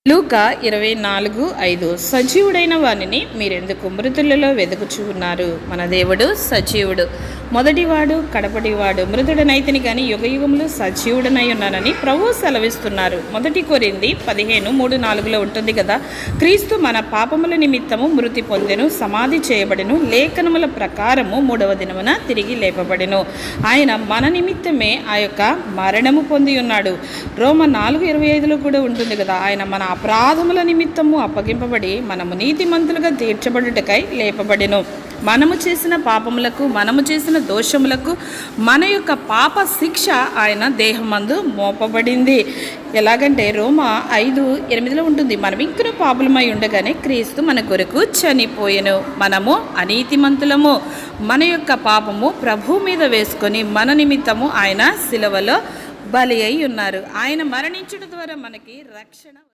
లూకా 24:5 సజీవుడైన వానిని మీరెందుకు మృతులలో వెదుకుచూ ఉన్నారు? మన దేవుడు సజీవుడు, మొదటివాడు కడపటివాడు, మృతుడనైతిని కానీ యుగయుగములు సజీవుడనై ఉన్నానని ప్రభువు సెలవిస్తున్నారు. 1 కొరింథీ 15:3-4 ఉంటుంది కదా. క్రీస్తు మన పాపముల నిమిత్తము మృతి పొందెను, సమాధి చేయబడెను, లేఖనముల ప్రకారము 3వ దినమున తిరిగి లేపబడెను. ఆయన మన నిమిత్తమే ఆ యొక్క మరణము పొంది ఉన్నాడు. రోమ 4:25 కూడా ఉంటుంది కదా. ఆయన మన అపరాధముల నిమిత్తము అప్పగింపబడి మనము నీతిమంతులుగా తీర్చబడుటకై లేపబడెను. మనము చేసిన పాపములకు, మనము చేసిన దోషములకు మన యొక్క పాప శిక్ష ఆయన దేహమందు మోపబడింది. ఎలాగంటే రోమ 5:8 ఉంటుంది, మనం ఇంకనూ పాపులమై ఉండగానే క్రీస్తు మన కొరకు చనిపోయెను. మనము అనీతిమంతులము, మన యొక్క పాపము ప్రభు మీద వేసుకొని మన నిమిత్తము ఆయన శిలువలో బలి అయి ఉన్నారు. ఆయన మరణించడం ద్వారా మనకి రక్షణ.